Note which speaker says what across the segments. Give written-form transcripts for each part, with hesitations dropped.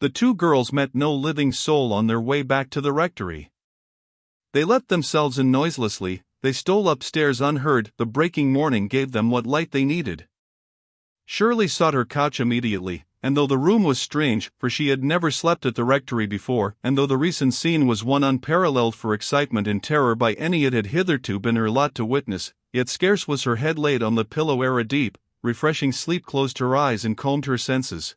Speaker 1: The two girls met no living soul on their way back to the rectory. They let themselves in noiselessly, they stole upstairs unheard, the breaking morning gave them what light they needed. Shirley sought her couch immediately, and though the room was strange, for she had never slept at the rectory before, and though the recent scene was one unparalleled for excitement and terror by any it had hitherto been her lot to witness, yet scarce was her head laid on the pillow ere a deep, refreshing sleep closed her eyes and calmed her senses.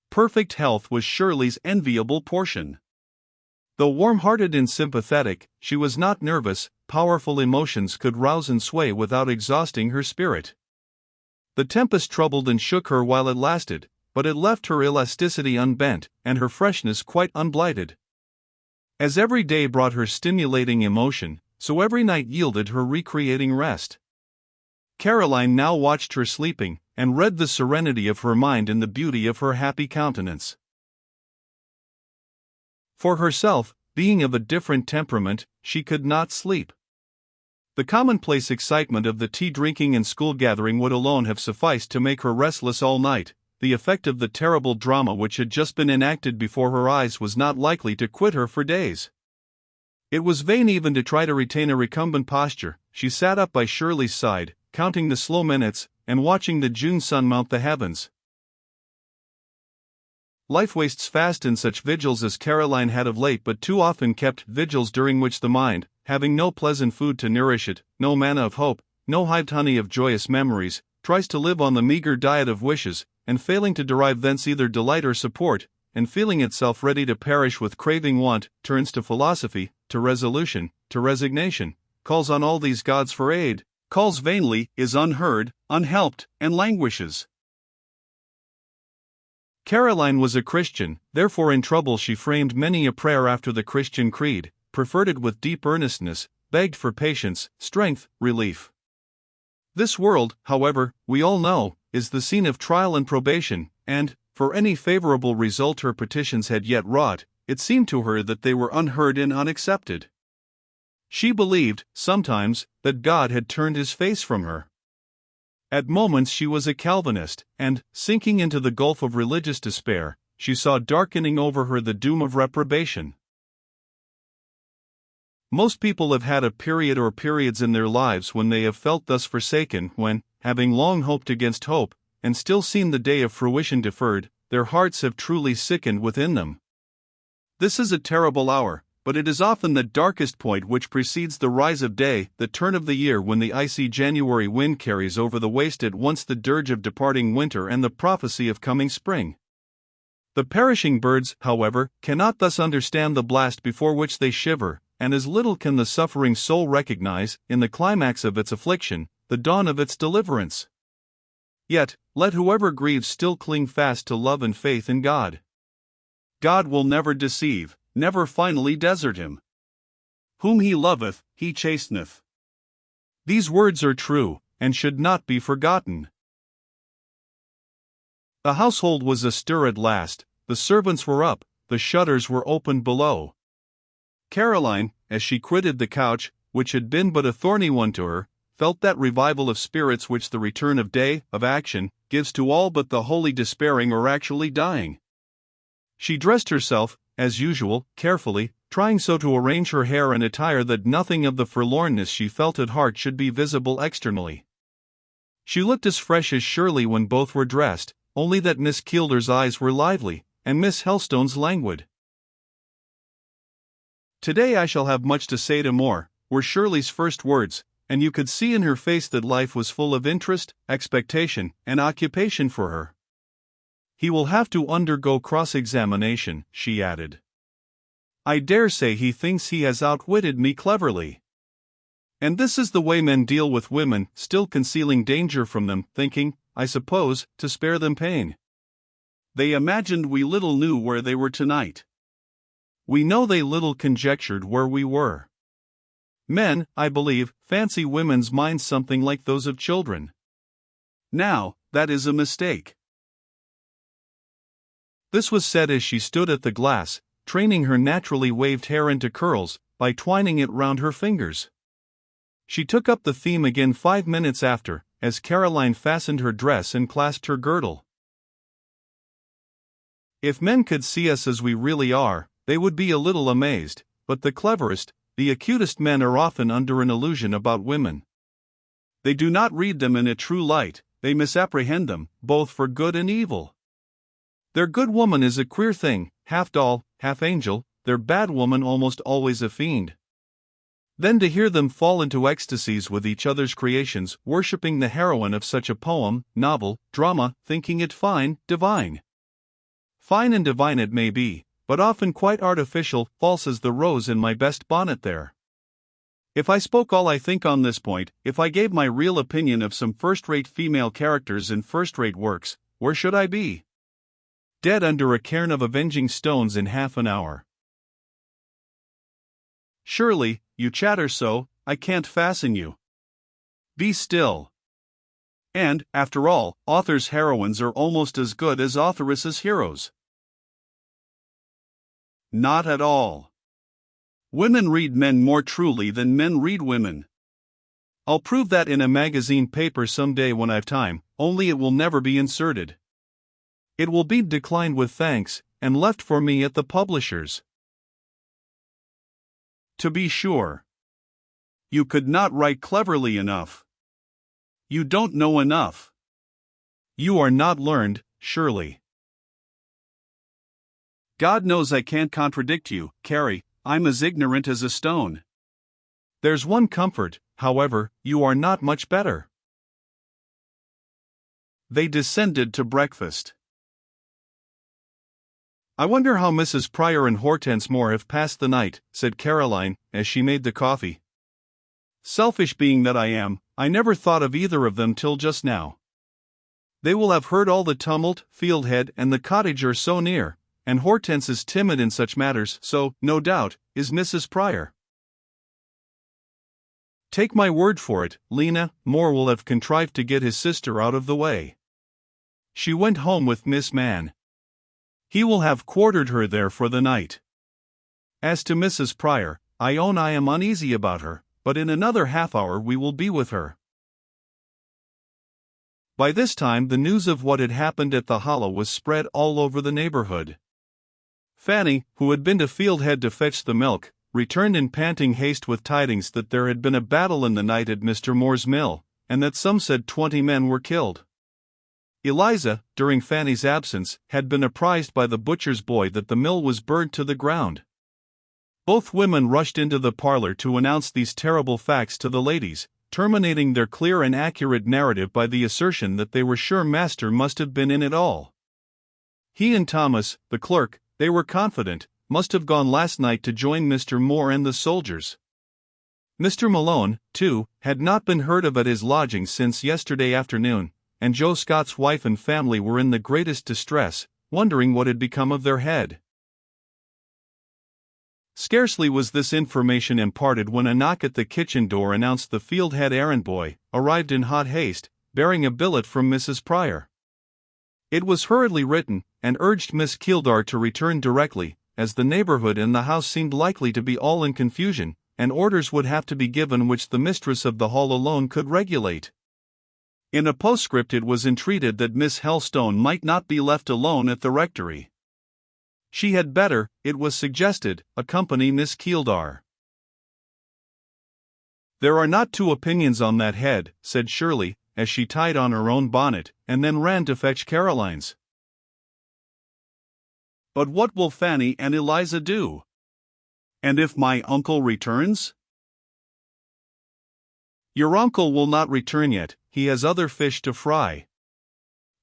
Speaker 1: Perfect health was Shirley's enviable portion. Though warm-hearted and sympathetic, she was not nervous. Powerful emotions could rouse and sway without exhausting her spirit. The tempest troubled and shook her while it lasted, but it left her elasticity unbent, and her freshness quite unblighted. As every day brought her stimulating emotion, so every night yielded her recreating rest. Caroline now watched her sleeping, and read the serenity of her mind in the beauty of her happy countenance. For herself, being of a different temperament, she could not sleep. The commonplace excitement of the tea-drinking and school-gathering would alone have sufficed to make her restless all night. The effect of the terrible drama which had just been enacted before her eyes was not likely to quit her for days. It was vain even to try to retain a recumbent posture. She sat up by Shirley's side, counting the slow minutes, and watching the June sun mount the heavens. Life wastes fast in such vigils as Caroline had of late but too often kept vigils during which the mind, having no pleasant food to nourish it, no manna of hope, no hived honey of joyous memories, tries to live on the meager diet of wishes, and failing to derive thence either delight or support, and feeling itself ready to perish with craving want, turns to philosophy, to resolution, to resignation, calls on all these gods for aid, calls vainly, is unheard, unhelped, and languishes. Caroline was a Christian, therefore in trouble she framed many a prayer after the Christian creed, preferred it with deep earnestness, begged for patience, strength, relief. This world, however, we all know, is the scene of trial and probation, and, for any favorable result her petitions had yet wrought, it seemed to her that they were unheard and unaccepted. She believed, sometimes, that God had turned his face from her. At moments she was a Calvinist, and, sinking into the gulf of religious despair, she saw darkening over her the doom of reprobation. Most people have had a period or periods in their lives when they have felt thus forsaken, when, having long hoped against hope, and still seen the day of fruition deferred, their hearts have truly sickened within them. This is a terrible hour, but it is often the darkest point which precedes the rise of day, the turn of the year when the icy January wind carries over the waste at once the dirge of departing winter and the prophecy of coming spring. The perishing birds, however, cannot thus understand the blast before which they shiver, and as little can the suffering soul recognize, in the climax of its affliction, the dawn of its deliverance. Yet, let whoever grieves still cling fast to love and faith in God. God will never deceive, never finally desert him. Whom he loveth, he chasteneth. These words are true, and should not be forgotten. The household was astir at last, the servants were up, the shutters were opened below. Caroline, as she quitted the couch, which had been but a thorny one to her, felt that revival of spirits which the return of day, of action, gives to all but the wholly despairing or actually dying. She dressed herself, as usual, carefully, trying so to arrange her hair and attire that nothing of the forlornness she felt at heart should be visible externally. She looked as fresh as Shirley when both were dressed, only that Miss Keelder's eyes were lively, and Miss Helstone's languid. "Today I shall have much to say to Moore," were Shirley's first words, and you could see in her face that life was full of interest, expectation, and occupation for her. "He will have to undergo cross-examination," she added. "I dare say he thinks he has outwitted me cleverly. And this is the way men deal with women, still concealing danger from them, thinking, I suppose, to spare them pain. They imagined we little knew where they were tonight. We know they little conjectured where we were. Men, I believe, fancy women's minds something like those of children. Now, that is a mistake." This was said as she stood at the glass, training her naturally waved hair into curls, by twining it round her fingers. She took up the theme again 5 minutes after, as Caroline fastened her dress and clasped her girdle. If men could see us as we really are, they would be a little amazed, but the cleverest, the acutest men are often under an illusion about women. They do not read them in a true light, they misapprehend them, both for good and evil. Their good woman is a queer thing, half doll, half angel, their bad woman almost always a fiend. Then to hear them fall into ecstasies with each other's creations, worshipping the heroine of such a poem, novel, drama, thinking it fine, divine. Fine and divine it may be, but often quite artificial, false as the rose in my best bonnet there. If I spoke all I think on this point, if I gave my real opinion of some first-rate female characters in first-rate works, where should I be? Dead under a cairn of avenging stones in half an hour. Shirley, you chatter so, I can't fasten you. Be still. And, after all, authors' heroines are almost as good as authoress' heroes. Not at all. Women read men more truly than men read women. I'll prove that in a magazine paper someday when I've time, only it will never be inserted. It will be declined with thanks, and left for me at the publishers. To be sure. You could not write cleverly enough. You don't know enough. You are not learned, Shirley. God knows I can't contradict you, Carrie, I'm as ignorant as a stone. There's one comfort, however, you are not much better. They descended to breakfast. I wonder how Mrs. Pryor and Hortense Moore have passed the night, said Caroline, as she made the coffee. Selfish being that I am, I never thought of either of them till just now. They will have heard all the tumult, Fieldhead and the cottage are so near, and Hortense is timid in such matters, so, no doubt, is Mrs. Pryor. Take my word for it, Lena, Moore will have contrived to get his sister out of the way. She went home with Miss Mann. He will have quartered her there for the night. As to Mrs. Pryor, I own I am uneasy about her, but in another half-hour we will be with her. By this time the news of what had happened at the Hollow was spread all over the neighborhood. Fanny, who had been to Fieldhead to fetch the milk, returned in panting haste with tidings that there had been a battle in the night at Mr. Moore's mill, and that some said 20 men were killed. Eliza, during Fanny's absence, had been apprised by the butcher's boy that the mill was burned to the ground. Both women rushed into the parlor to announce these terrible facts to the ladies, terminating their clear and accurate narrative by the assertion that they were sure Master must have been in it all. He and Thomas, the clerk, they were confident, must have gone last night to join Mr. Moore and the soldiers. Mr. Malone, too, had not been heard of at his lodgings since yesterday afternoon, and Joe Scott's wife and family were in the greatest distress, wondering what had become of their head. Scarcely was this information imparted when a knock at the kitchen door announced the Fieldhead errand boy, arrived in hot haste, bearing a billet from Mrs. Pryor. It was hurriedly written, and urged Miss Keeldar to return directly, as the neighborhood and the house seemed likely to be all in confusion, and orders would have to be given which the mistress of the hall alone could regulate. In a postscript it was entreated that Miss Helstone might not be left alone at the rectory. She had better, it was suggested, accompany Miss Keeldar. There are not two opinions on that head, said Shirley, as she tied on her own bonnet, and then ran to fetch Caroline's. But what will Fanny and Eliza do? And if my uncle returns? Your uncle will not return yet, he has other fish to fry.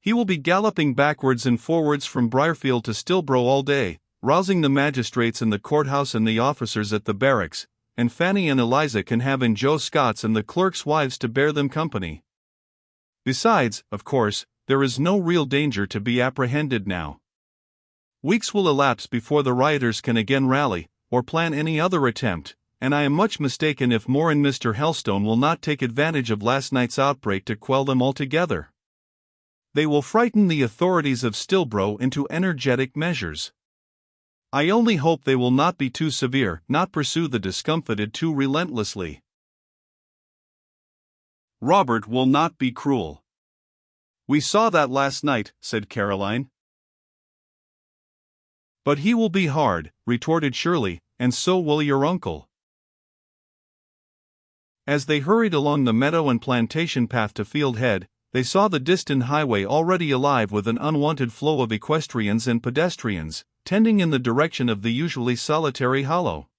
Speaker 1: He will be galloping backwards and forwards from Briarfield to Stillborough all day, rousing the magistrates in the courthouse and the officers at the barracks, and Fanny and Eliza can have in Joe Scott's and the clerks' wives to bear them company. Besides, of course, there is no real danger to be apprehended now. Weeks will elapse before the rioters can again rally, or plan any other attempt, and I am much mistaken if Moore and Mr. Helstone will not take advantage of last night's outbreak to quell them altogether. They will frighten the authorities of Stillborough into energetic measures. I only hope they will not be too severe, not pursue the discomfited too relentlessly. Robert will not be cruel. We saw that last night, said Caroline. "But he will be hard," retorted Shirley, "and so will your uncle." As they hurried along the meadow and plantation path to Field Head, they saw the distant highway already alive with an unwanted flow of equestrians and pedestrians, tending in the direction of the usually solitary hollow.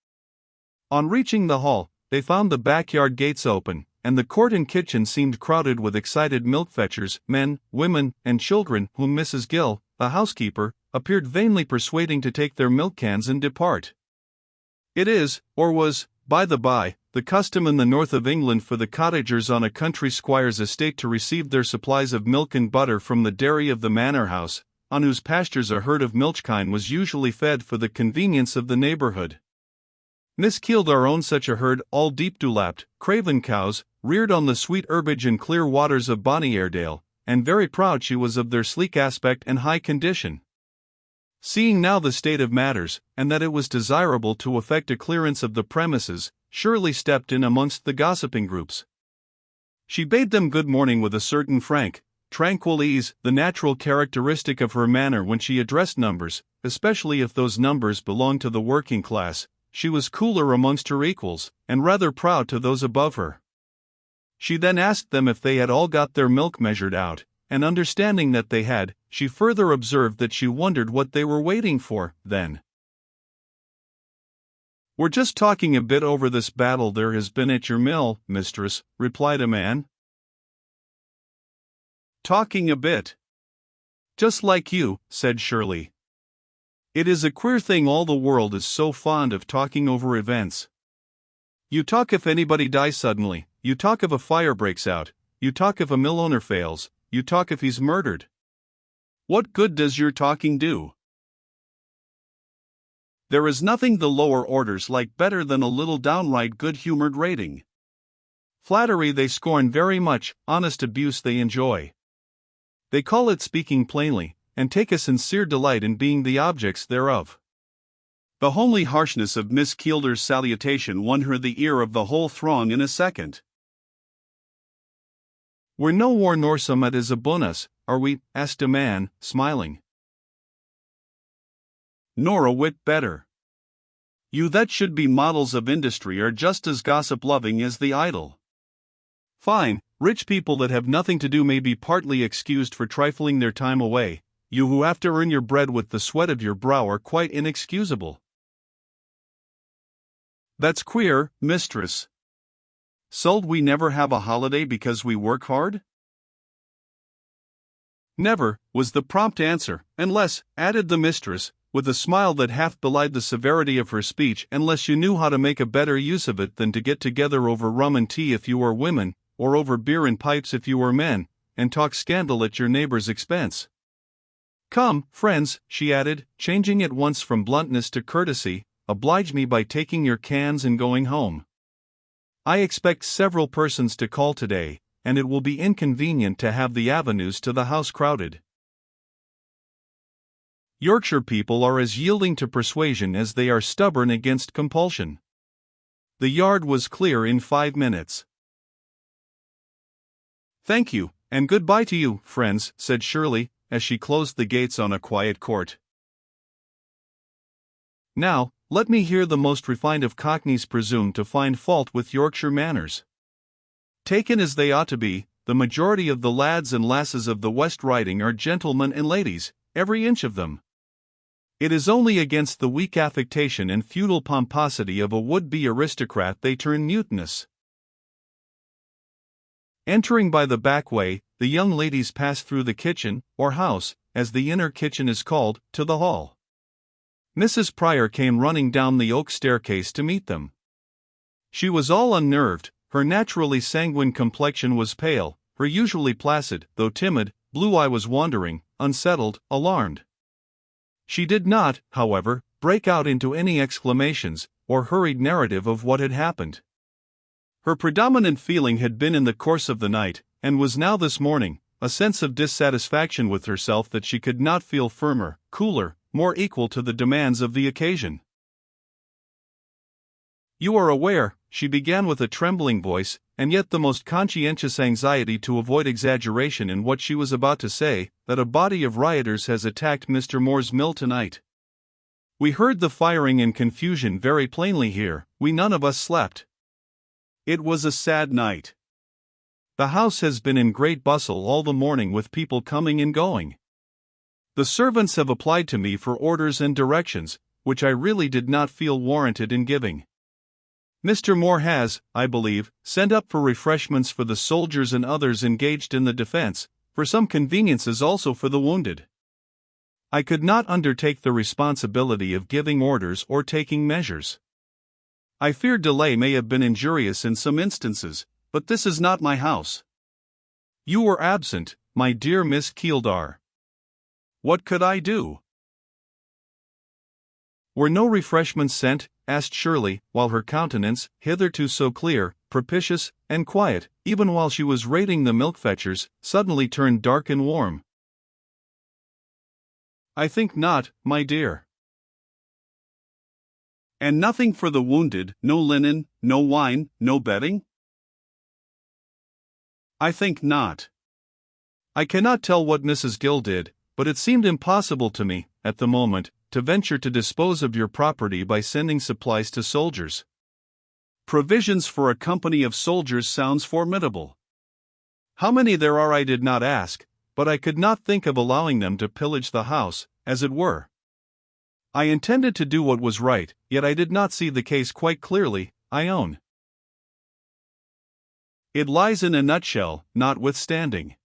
Speaker 1: On reaching the hall, they found the backyard gates open, and the court and kitchen seemed crowded with excited milk-fetchers, men, women, and children, whom Mrs. Gill, the housekeeper, appeared vainly persuading to take their milk cans and depart. It is, or was, by the by, the custom in the north of England for the cottagers on a country squire's estate to receive their supplies of milk and butter from the dairy of the manor house, on whose pastures a herd of milch kine was usually fed for the convenience of the neighborhood. Miss Kildare owned such a herd, all deep dewlapped, craven cows, reared on the sweet herbage and clear waters of Bonny Airedale, and very proud she was of their sleek aspect and high condition. Seeing now the state of matters, and that it was desirable to effect a clearance of the premises, Shirley stepped in amongst the gossiping groups. She bade them good morning with a certain frank, tranquil ease, the natural characteristic of her manner when she addressed numbers, especially if those numbers belonged to the working class. She was cooler amongst her equals, and rather proud to those above her. She then asked them if they had all got their milk measured out, and understanding that they had, she further observed that she wondered what they were waiting for, then. "We're just talking a bit over this battle there has been at your mill, mistress," replied a man. "Talking a bit. Just like you," said Shirley. "It is a queer thing all the world is so fond of talking over events. You talk if anybody dies suddenly, you talk if a fire breaks out, you talk if a mill owner fails, you talk if he's murdered. What good does your talking do? There is nothing the lower orders like better than a little downright good-humored rating. Flattery they scorn very much, honest abuse they enjoy. They call it speaking plainly, and take a sincere delight in being the objects thereof." The homely harshness of Miss Kildare's salutation won her the ear of the whole throng in a second. "We're no war nor some as abone us, are we?" asked a man, smiling. "Nor a whit better. You that should be models of industry are just as gossip-loving as the idle. Fine, rich people that have nothing to do may be partly excused for trifling their time away. You who have to earn your bread with the sweat of your brow are quite inexcusable." "That's queer, mistress. Sold we never have a holiday because we work hard?" "Never," was the prompt answer, "unless," added the mistress, with a smile that half belied the severity of her speech, "unless you knew how to make a better use of it than to get together over rum and tea if you are women, or over beer and pipes if you are men, and talk scandal at your neighbor's expense. Come, friends," she added, changing at once from bluntness to courtesy, "oblige me by taking your cans and going home. I expect several persons to call today, and it will be inconvenient to have the avenues to the house crowded." Yorkshire people are as yielding to persuasion as they are stubborn against compulsion. The yard was clear in 5 minutes. "Thank you, and good-bye to you, friends," said Shirley, as she closed the gates on a quiet court. "Now, let me hear the most refined of Cockneys presume to find fault with Yorkshire manners. Taken as they ought to be, the majority of the lads and lasses of the West Riding are gentlemen and ladies, every inch of them. It is only against the weak affectation and feudal pomposity of a would-be aristocrat they turn mutinous." Entering by the back way, the young ladies passed through the kitchen, or house, as the inner kitchen is called, to the hall. Mrs. Pryor came running down the oak staircase to meet them. She was all unnerved, her naturally sanguine complexion was pale, her usually placid, though timid, blue eye was wandering, unsettled, alarmed. She did not, however, break out into any exclamations, or hurried narrative of what had happened. Her predominant feeling had been in the course of the night, and was now this morning, a sense of dissatisfaction with herself that she could not feel firmer, cooler, more equal to the demands of the occasion. "You are aware," she began with a trembling voice, and yet the most conscientious anxiety to avoid exaggeration in what she was about to say, "that a body of rioters has attacked Mr. Moore's mill tonight." We heard the firing and confusion very plainly here. We none of us slept. It was a sad night. The house has been in great bustle all the morning with people coming and going. The servants have applied to me for orders and directions, which I really did not feel warranted in giving. Mr. Moore has, I believe, sent up for refreshments for the soldiers and others engaged in the defense, for some conveniences also for the wounded. I could not undertake the responsibility of giving orders or taking measures. I fear delay may have been injurious in some instances, but this is not my house. You were absent, my dear Miss Keeldar. What could I do? Were no refreshments sent? Asked Shirley, while her countenance, hitherto so clear, propitious, and quiet, even while she was rating the milk-fetchers, suddenly turned dark and warm. I think not, my dear. And nothing for the wounded, no linen, no wine, no bedding? I think not. I cannot tell what Mrs. Gill did, but it seemed impossible to me, at the moment, to venture to dispose of your property by sending supplies to soldiers. Provisions for a company of soldiers sounds formidable. How many there are I did not ask, but I could not think of allowing them to pillage the house, as it were. I intended to do what was right, yet I did not see the case quite clearly, I own. It lies in a nutshell, notwithstanding.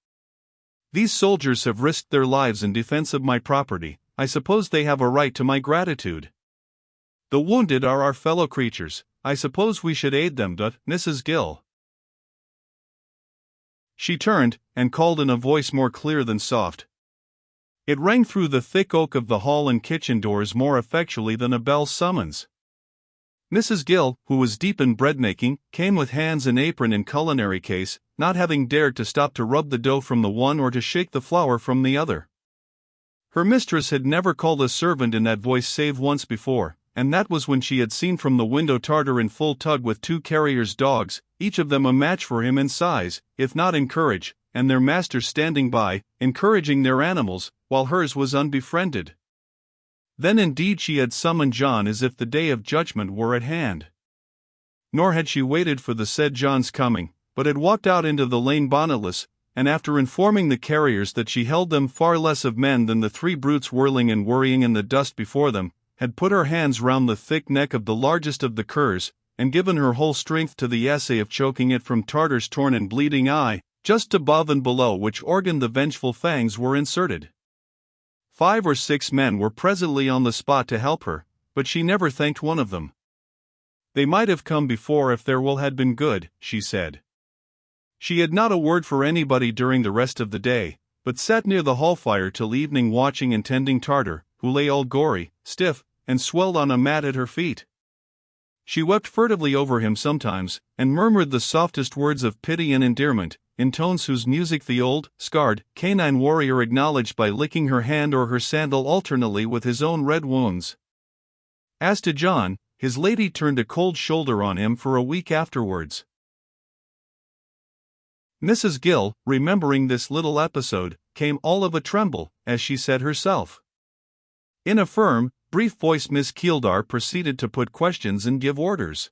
Speaker 1: These soldiers have risked their lives in defense of my property. I suppose they have a right to my gratitude. The wounded are our fellow creatures. I suppose we should aid them, Mrs. Gill. She turned, and called in a voice more clear than soft. It rang through the thick oak of the hall and kitchen doors more effectually than a bell's summons. Mrs. Gill, who was deep in bread-making, came with hands and apron in culinary case, not having dared to stop to rub the dough from the one or to shake the flour from the other. Her mistress had never called a servant in that voice save once before, and that was when she had seen from the window Tartar in full tug with 2 carriers' dogs, each of them a match for him in size, if not in courage, and their masters standing by, encouraging their animals, while hers was unbefriended. Then indeed she had summoned John as if the day of judgment were at hand. Nor had she waited for the said John's coming, but had walked out into the lane bonnetless, and after informing the carriers that she held them far less of men than the 3 brutes whirling and worrying in the dust before them, had put her hands round the thick neck of the largest of the curs, and given her whole strength to the essay of choking it from Tartar's torn and bleeding eye, just above and below which organ the vengeful fangs were inserted. 5 or 6 men were presently on the spot to help her, but she never thanked one of them. They might have come before if their will had been good, she said. She had not a word for anybody during the rest of the day, but sat near the hall fire till evening watching and tending Tartar, who lay all gory, stiff, and swelled on a mat at her feet. She wept furtively over him sometimes, and murmured the softest words of pity and endearment, in tones whose music the old, scarred, canine warrior acknowledged by licking her hand or her sandal alternately with his own red wounds. As to John, his lady turned a cold shoulder on him for a week afterwards. Mrs. Gill, remembering this little episode, came all of a tremble, as she said herself. In a firm, brief voice Miss Keeldar proceeded to put questions and give orders.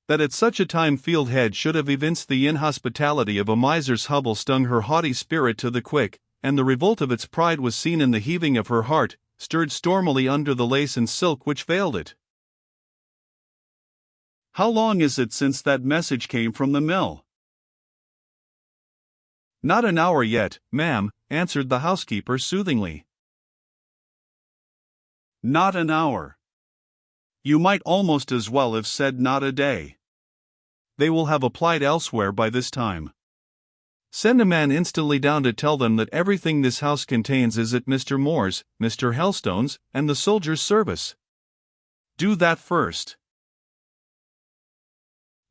Speaker 1: That at such a time Fieldhead should have evinced the inhospitality of a miser's hovel stung her haughty spirit to the quick, and the revolt of its pride was seen in the heaving of her heart, stirred stormily under the lace and silk which veiled it. How long is it since that message came from the mill? Not an hour yet, ma'am, answered the housekeeper soothingly. Not an hour. You might almost as well have said not a day. They will have applied elsewhere by this time. Send a man instantly down to tell them that everything this house contains is at Mr. Moore's, Mr. Helstone's, and the soldiers' service. Do that first.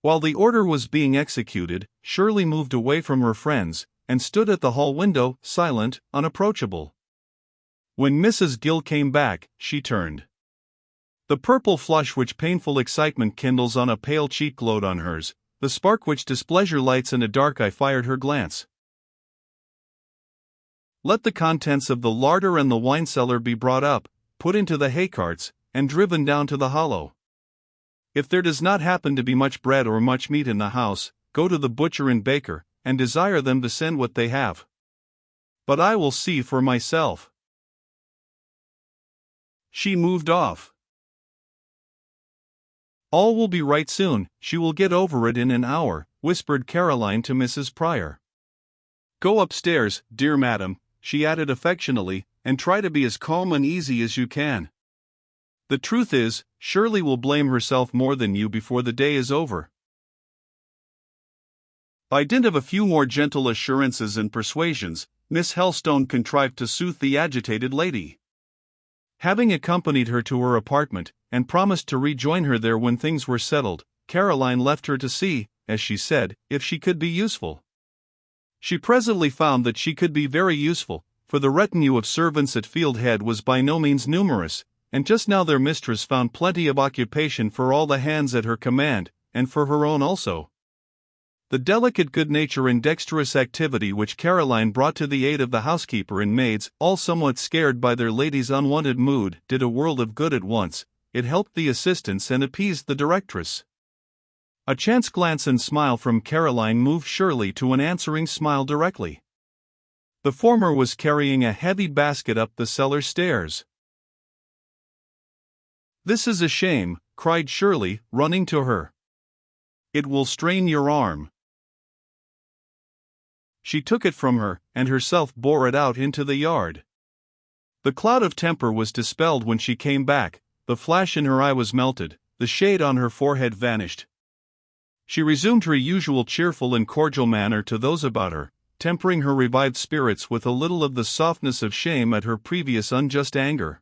Speaker 1: While the order was being executed, Shirley moved away from her friends, and stood at the hall window, silent, unapproachable. When Mrs. Gill came back, she turned. The purple flush which painful excitement kindles on a pale cheek glowed on hers, the spark which displeasure lights in a dark eye fired her glance. Let the contents of the larder and the wine cellar be brought up, put into the hay carts, and driven down to the hollow. If there does not happen to be much bread or much meat in the house, go to the butcher and baker, and desire them to send what they have. But I will see for myself." She moved off. "All will be right soon, she will get over it in an hour," whispered Caroline to Mrs. Pryor. "Go upstairs, dear madam," she added affectionately, "and try to be as calm and easy as you can. The truth is, Shirley will blame herself more than you before the day is over." By dint of a few more gentle assurances and persuasions, Miss Helstone contrived to soothe the agitated lady. Having accompanied her to her apartment, and promised to rejoin her there when things were settled, Caroline left her to see, as she said, if she could be useful. She presently found that she could be very useful, for the retinue of servants at Fieldhead was by no means numerous, and just now their mistress found plenty of occupation for all the hands at her command, and for her own also. The delicate good nature and dexterous activity which Caroline brought to the aid of the housekeeper and maids, all somewhat scared by their lady's unwonted mood, did a world of good at once. It helped the assistants and appeased the directress. A chance glance and smile from Caroline moved Shirley to an answering smile directly. The former was carrying a heavy basket up the cellar stairs. "This is a shame," cried Shirley, running to her. "It will strain your arm." She took it from her, and herself bore it out into the yard. The cloud of temper was dispelled when she came back, the flash in her eye was melted, the shade on her forehead vanished. She resumed her usual cheerful and cordial manner to those about her, tempering her revived spirits with a little of the softness of shame at her previous unjust anger.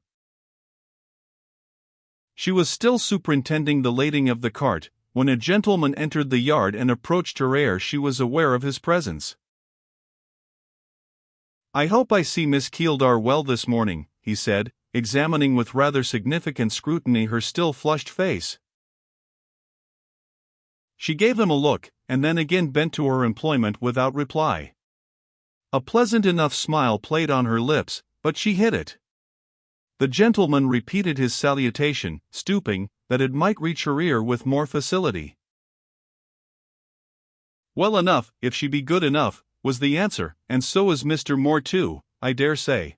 Speaker 1: She was still superintending the lading of the cart, when a gentleman entered the yard and approached her ere she was aware of his presence. "I hope I see Miss Keeldar well this morning," he said, examining with rather significant scrutiny her still flushed face. She gave him a look, and then again bent to her employment without reply. A pleasant enough smile played on her lips, but she hid it. The gentleman repeated his salutation, stooping, that it might reach her ear with more facility. "Well enough, if she be good enough," was the answer, "and so is Mr. Moore too, I dare say.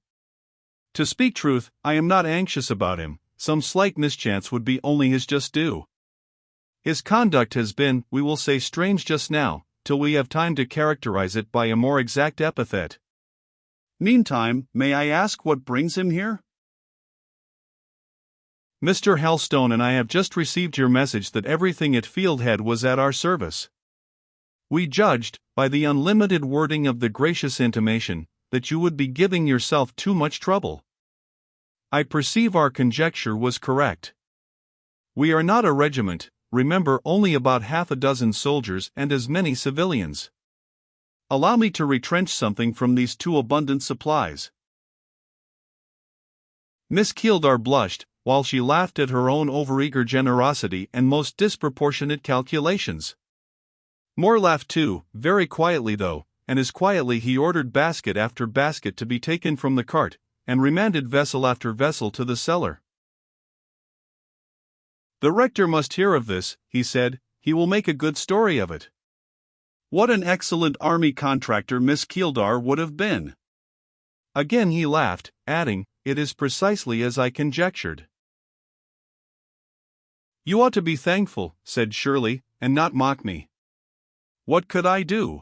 Speaker 1: To speak truth, I am not anxious about him, some slight mischance would be only his just due. His conduct has been, we will say, strange just now, till we have time to characterize it by a more exact epithet. Meantime, may I ask what brings him here?" "Mr. Helstone and I have just received your message that everything at Fieldhead was at our service. We judged, by the unlimited wording of the gracious intimation, that you would be giving yourself too much trouble. I perceive our conjecture was correct. We are not a regiment, remember, only about half a dozen soldiers and as many civilians. Allow me to retrench something from these too abundant supplies." Miss Keeldar blushed, while she laughed at her own overeager generosity and most disproportionate calculations. Moore laughed too, very quietly though, and as quietly he ordered basket after basket to be taken from the cart, and remanded vessel after vessel to the cellar. "The rector must hear of this," he said, "he will make a good story of it. What an excellent army contractor Miss Keeldar would have been." Again he laughed, adding, "It is precisely as I conjectured." "You ought to be thankful," said Shirley, "and not mock me. What could I do?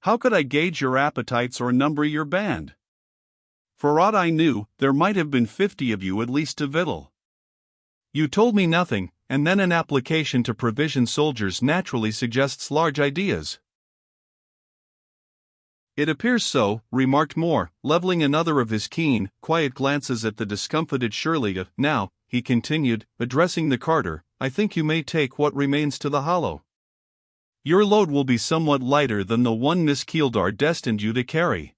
Speaker 1: How could I gauge your appetites or number your band? For aught I knew, there might have been 50 of you at least to victual. You told me nothing, and then an application to provision soldiers naturally suggests large ideas." "It appears so," remarked Moore, leveling another of his keen, quiet glances at the discomfited Shirley. "Now," he continued, addressing the carter, "I think you may take what remains to the hollow. Your load will be somewhat lighter than the one Miss Keeldar destined you to carry."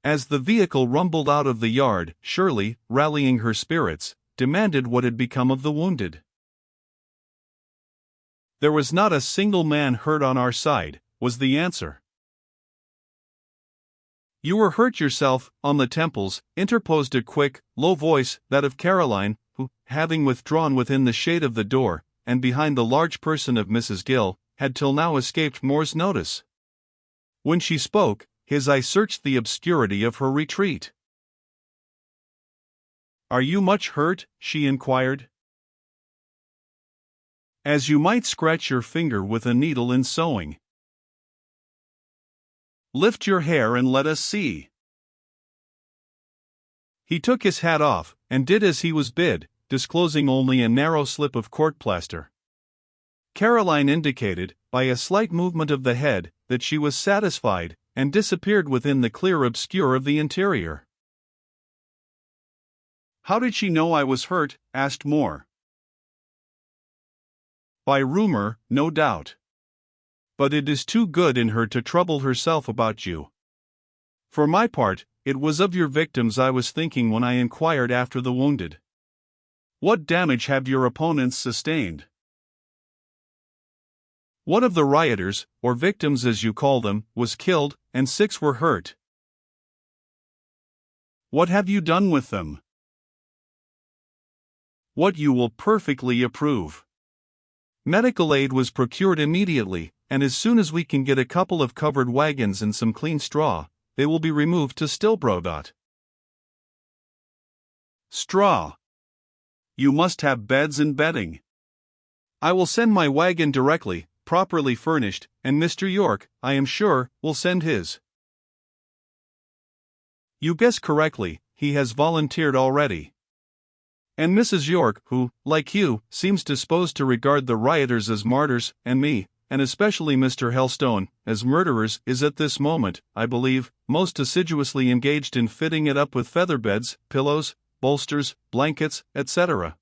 Speaker 1: As the vehicle rumbled out of the yard, Shirley, rallying her spirits, demanded what had become of the wounded. "There was not a single man hurt on our side," was the answer. You were hurt yourself, on the temples, interposed a quick, low voice, that of Caroline, who, having withdrawn within the shade of the door, and behind the large person of Mrs. Gill, had till now escaped Moore's notice. When she spoke, his eye searched the obscurity of her retreat. "Are you much hurt?" she inquired. "As you might scratch your finger with a needle in sewing." "Lift your hair and let us see." He took his hat off, and did as he was bid, disclosing only a narrow slip of court plaster. Caroline indicated, by a slight movement of the head, that she was satisfied, and disappeared within the clear obscure of the interior. "How did she know I was hurt?" asked Moore. "By rumor, no doubt. But it is too good in her to trouble herself about you. For my part, it was of your victims I was thinking when I inquired after the wounded. What damage have your opponents sustained?" "One of the rioters, or victims as you call them, was killed, and 6 were hurt." "What have you done with them?" "What you will perfectly approve. Medical aid was procured immediately, and as soon as we can get a couple of covered wagons and some clean straw, they will be removed to Stilbrodot." "Straw. You must have beds and bedding." "I will send my wagon directly, properly furnished, and Mr. York, I am sure, will send his." "You guess correctly, he has volunteered already. And Mrs. York, who, like you, seems disposed to regard the rioters as martyrs, and me, and especially Mr. Helstone, as murderers, is at this moment, I believe, most assiduously engaged in fitting it up with featherbeds, pillows, bolsters, blankets, etc.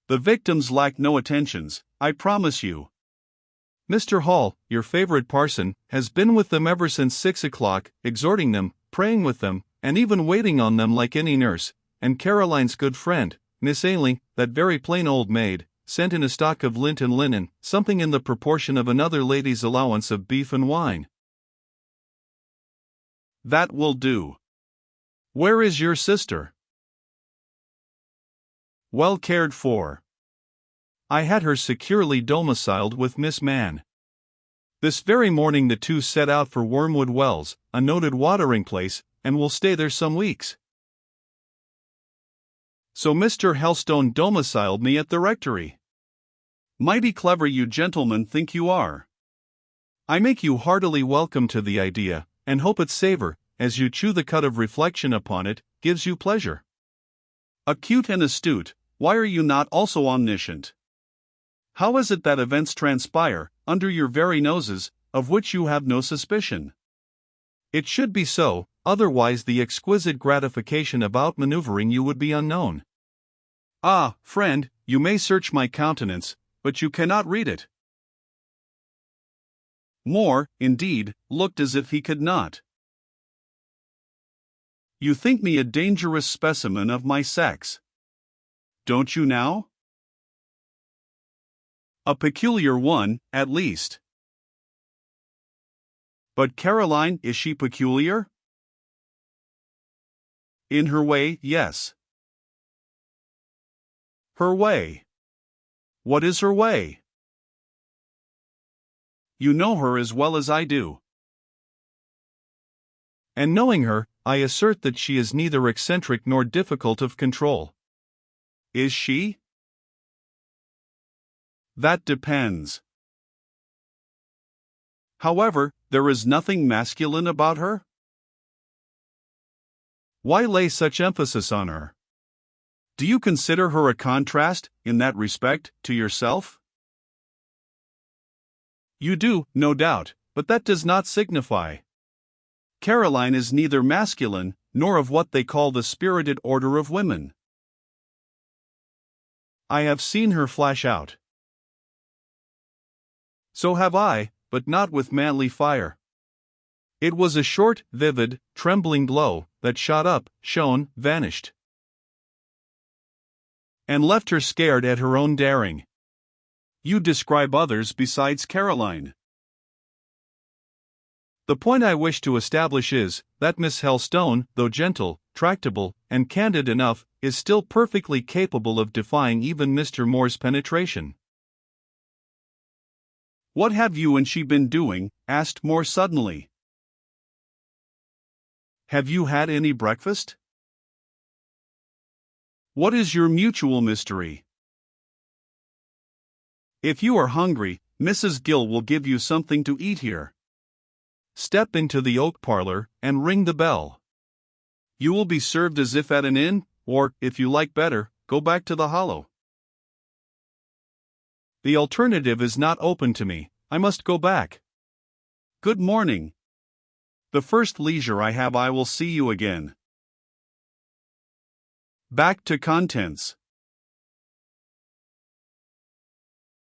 Speaker 1: The victims lack no attentions, I promise you. Mr. Hall, your favorite parson, has been with them ever since 6 o'clock, exhorting them, praying with them, and even waiting on them like any nurse, and Caroline's good friend, Miss Ailing, that very plain old maid, sent in a stock of lint and linen, something in the proportion of another lady's allowance of beef and wine." "That will do. Where is your sister?" "Well cared for. I had her securely domiciled with Miss Mann. This very morning the two set out for Wormwood Wells, a noted watering place, and will stay there some weeks." "So Mr. Helstone domiciled me at the rectory. Mighty clever you gentlemen think you are. I make you heartily welcome to the idea, and hope its savor, as you chew the cud of reflection upon it, gives you pleasure. Acute and astute, why are you not also omniscient? How is it that events transpire, under your very noses, of which you have no suspicion? It should be so, otherwise the exquisite gratification of outmaneuvering you would be unknown. Ah, friend, you may search my countenance, but you cannot read it." Moore, indeed, looked as if he could not. "You think me a dangerous specimen of my sex. Don't you now?" "A peculiar one, at least." "But Caroline, is she peculiar?" "In her way, yes." "Her way? What is her way?" "You know her as well as I do." "And knowing her, I assert that she is neither eccentric nor difficult of control." "Is she?" "That depends. However, there is nothing masculine about her?" "Why lay such emphasis on her? Do you consider her a contrast, in that respect, to yourself?" "You do, no doubt, but that does not signify. Caroline is neither masculine, nor of what they call the spirited order of women." "I have seen her flash out." "So have I, but not with manly fire. It was a short, vivid, trembling glow, that shot up, shone, vanished, and left her scared at her own daring. You describe others besides Caroline." The point I wish to establish is that Miss Helstone, though gentle, tractable, and candid enough, is still perfectly capable of defying even Mr. Moore's penetration.
Speaker 2: "What have you and she been doing?" asked Moore suddenly.
Speaker 1: "Have you had any breakfast?"
Speaker 2: "What is your mutual mystery?" "If you are hungry, Mrs. Gill will give you something to eat here.
Speaker 1: Step into the oak parlor and ring the bell. You will be served as if at an inn, or, if you like better, go back to the Hollow." "The alternative is not open to me. I must go back."
Speaker 2: "Good morning. The first leisure I have I will see you again."
Speaker 1: Back to contents.